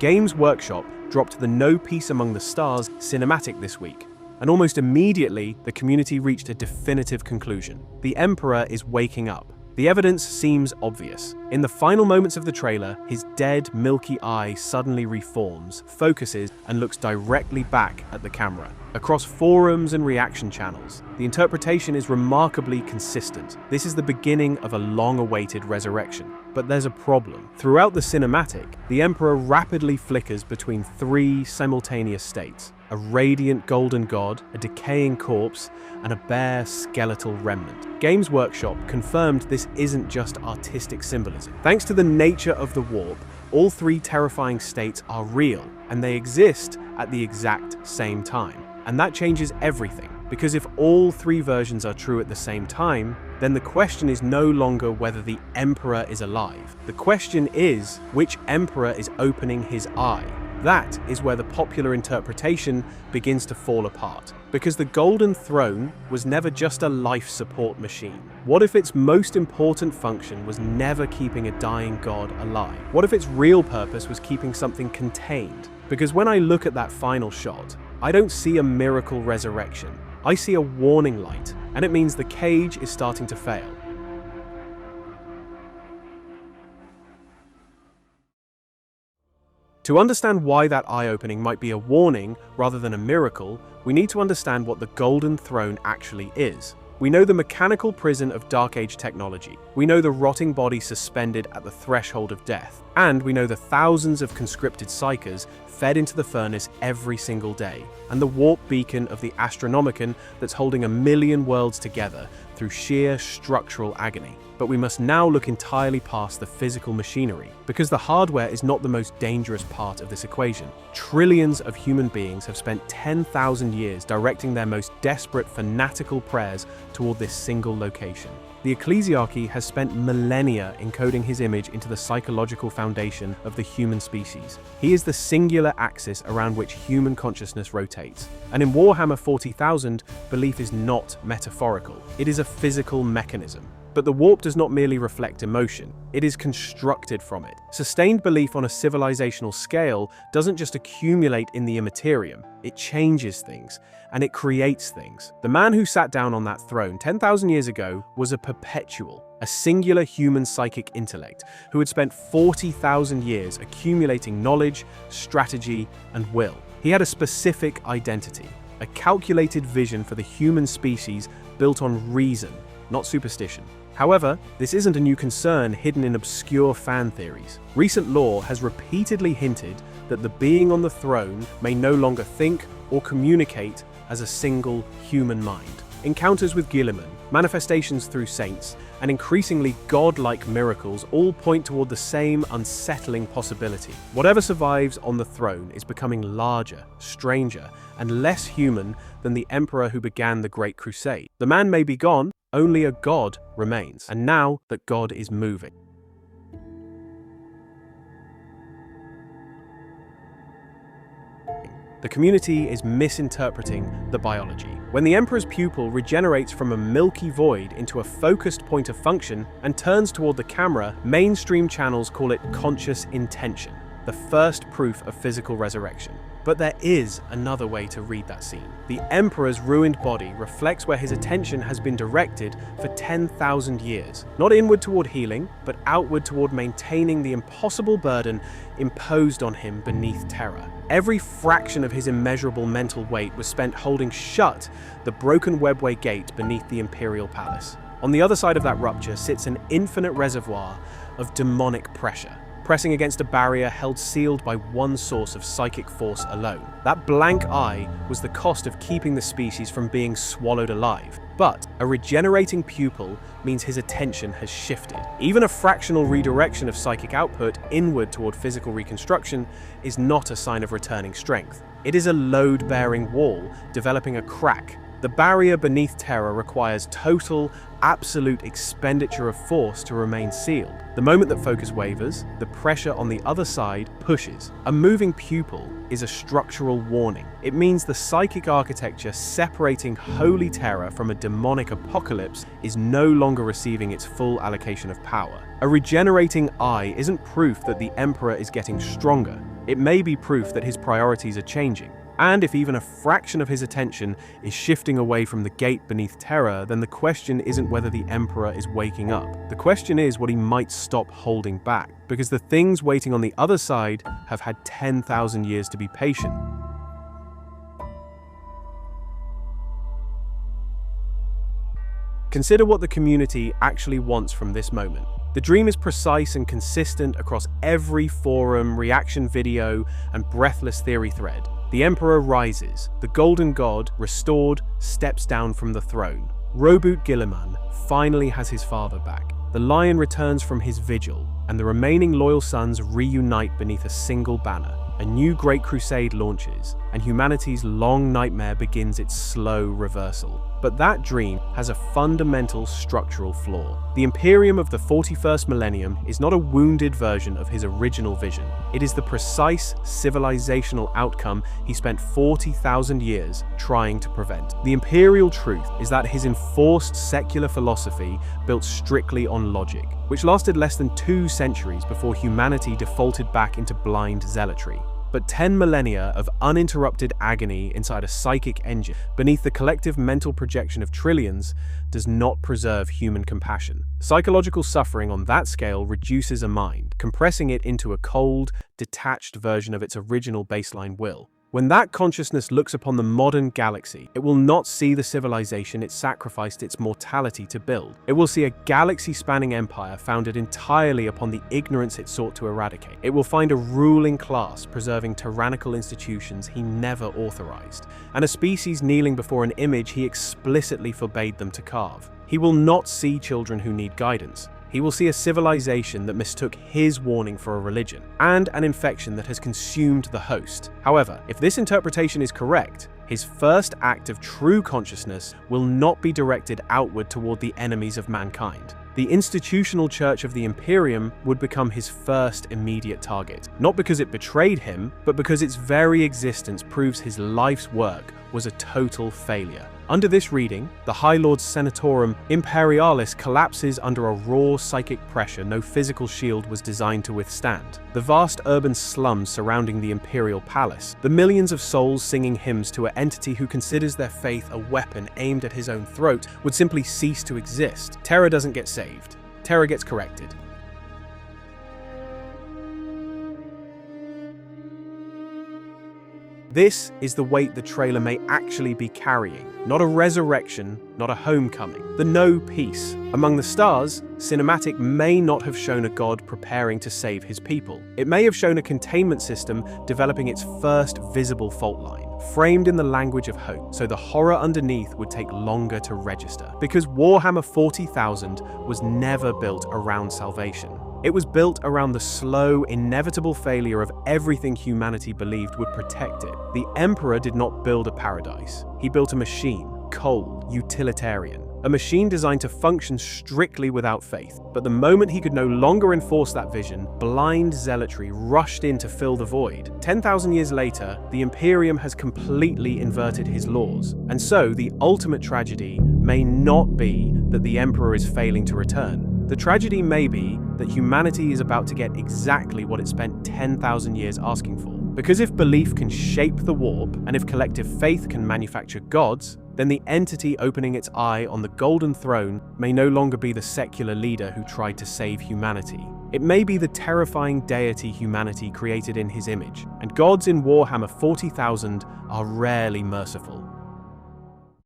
Games Workshop dropped the No Peace Among the Stars cinematic this week, and almost immediately the community reached a definitive conclusion. The Emperor is waking up. The evidence seems obvious. In the final moments of the trailer, his dead, milky eye suddenly reforms, focuses, and looks directly back at the camera. Across forums and reaction channels, the interpretation is remarkably consistent. This is the beginning of a long-awaited resurrection. But there's a problem. Throughout the cinematic, the Emperor rapidly flickers between three simultaneous states: a radiant golden god, a decaying corpse, and a bare skeletal remnant. Games Workshop confirmed this isn't just artistic symbolism. Thanks to the nature of the warp, all three terrifying states are real, and they exist at the exact same time. And that changes everything, because if all three versions are true at the same time, then the question is no longer whether the Emperor is alive. The question is, which Emperor is opening his eye? That is where the popular interpretation begins to fall apart. Because the Golden Throne was never just a life support machine. What if its most important function was never keeping a dying god alive? What if its real purpose was keeping something contained? Because when I look at that final shot, I don't see a miracle resurrection. I see a warning light, and it means the cage is starting to fail. To understand why that eye-opening might be a warning rather than a miracle, we need to understand what the Golden Throne actually is. We know the mechanical prison of Dark Age technology. We know the rotting body suspended at the threshold of death. And we know the thousands of conscripted psychers fed into the furnace every single day. And the warp beacon of the Astronomicon that's holding 1,000,000 worlds together through sheer structural agony. But we must now look entirely past the physical machinery, because the hardware is not the most dangerous part of this equation. Trillions of human beings have spent 10,000 years directing their most desperate fanatical prayers toward this single location. The ecclesiarchy has spent millennia encoding his image into the psychological foundation of the human species. He is the singular axis around which human consciousness rotates. And in Warhammer 40,000, belief is not metaphorical. It is a physical mechanism. But the warp does not merely reflect emotion, it is constructed from it. Sustained belief on a civilizational scale doesn't just accumulate in the Imperium, it changes things, and it creates things. The man who sat down on that throne 10,000 years ago was a perpetual, a singular human psychic intellect who had spent 40,000 years accumulating knowledge, strategy, and will. He had a specific identity, a calculated vision for the human species built on reason, not superstition. However, this isn't a new concern hidden in obscure fan theories. Recent lore has repeatedly hinted that the being on the throne may no longer think or communicate as a single human mind. Encounters with Guilliman, manifestations through saints, and increasingly godlike miracles all point toward the same unsettling possibility. Whatever survives on the throne is becoming larger, stranger, and less human than the emperor who began the Great Crusade. The man may be gone, only a god remains, and now that God is moving. The community is misinterpreting the biology. When the Emperor's pupil regenerates from a milky void into a focused point of function and turns toward the camera, mainstream channels call it conscious intention, the first proof of physical resurrection. But there is another way to read that scene. The Emperor's ruined body reflects where his attention has been directed for 10,000 years. Not inward toward healing, but outward toward maintaining the impossible burden imposed on him beneath Terra. Every fraction of his immeasurable mental weight was spent holding shut the broken Webway gate beneath the Imperial Palace. On the other side of that rupture sits an infinite reservoir of demonic pressure, pressing against a barrier held sealed by one source of psychic force alone. That blank eye was the cost of keeping the species from being swallowed alive. But a regenerating pupil means his attention has shifted. Even a fractional redirection of psychic output inward toward physical reconstruction is not a sign of returning strength. It is a load-bearing wall developing a crack. The barrier beneath Terra requires total, absolute expenditure of force to remain sealed. The moment that focus wavers, the pressure on the other side pushes. A moving pupil is a structural warning. It means the psychic architecture separating holy Terra from a demonic apocalypse is no longer receiving its full allocation of power. A regenerating eye isn't proof that the Emperor is getting stronger. It may be proof that his priorities are changing. And if even a fraction of his attention is shifting away from the gate beneath Terra, then the question isn't whether the Emperor is waking up. The question is what he might stop holding back, because the things waiting on the other side have had 10,000 years to be patient. Consider what the community actually wants from this moment. The dream is precise and consistent across every forum, reaction video, and breathless theory thread. The Emperor rises. The Golden God, restored, steps down from the throne. Roboute Guilliman finally has his father back. The Lion returns from his vigil, and the remaining loyal sons reunite beneath a single banner. A new Great Crusade launches, and humanity's long nightmare begins its slow reversal. But that dream has a fundamental structural flaw. The Imperium of the 41st millennium is not a wounded version of his original vision. It is the precise civilizational outcome he spent 40,000 years trying to prevent. The imperial truth is that his enforced secular philosophy built strictly on logic, which lasted less than 2 centuries before humanity defaulted back into blind zealotry. But 10 millennia of uninterrupted agony inside a psychic engine, beneath the collective mental projection of trillions, does not preserve human compassion. Psychological suffering on that scale reduces a mind, compressing it into a cold, detached version of its original baseline will. When that consciousness looks upon the modern galaxy, it will not see the civilization it sacrificed its mortality to build. It will see a galaxy-spanning empire founded entirely upon the ignorance it sought to eradicate. It will find a ruling class preserving tyrannical institutions he never authorized, and a species kneeling before an image he explicitly forbade them to carve. He will not see children who need guidance. He will see a civilization that mistook his warning for a religion, and an infection that has consumed the host. However, if this interpretation is correct, his first act of true consciousness will not be directed outward toward the enemies of mankind. The institutional church of the Imperium would become his first immediate target, not because it betrayed him, but because its very existence proves his life's work was a total failure. Under this reading, the High Lord's Senatorum Imperialis collapses under a raw psychic pressure no physical shield was designed to withstand. The vast urban slums surrounding the Imperial Palace, the millions of souls singing hymns to an entity who considers their faith a weapon aimed at his own throat, would simply cease to exist. Terra doesn't get saved. Terra gets corrected. This is the weight the trailer may actually be carrying. Not a resurrection, not a homecoming. The no peace. Among the stars, cinematic may not have shown a god preparing to save his people. It may have shown a containment system developing its first visible fault line, framed in the language of hope, so the horror underneath would take longer to register. Because Warhammer 40,000 was never built around salvation. It was built around the slow, inevitable failure of everything humanity believed would protect it. The Emperor did not build a paradise. He built a machine, cold, utilitarian. A machine designed to function strictly without faith. But the moment he could no longer enforce that vision, blind zealotry rushed in to fill the void. 10,000 years later, the Imperium has completely inverted his laws. And so, the ultimate tragedy may not be that the Emperor is failing to return. The tragedy may be that humanity is about to get exactly what it spent 10,000 years asking for. Because if belief can shape the warp, and if collective faith can manufacture gods, then the entity opening its eye on the Golden Throne may no longer be the secular leader who tried to save humanity. It may be the terrifying deity humanity created in his image, and gods in Warhammer 40,000 are rarely merciful.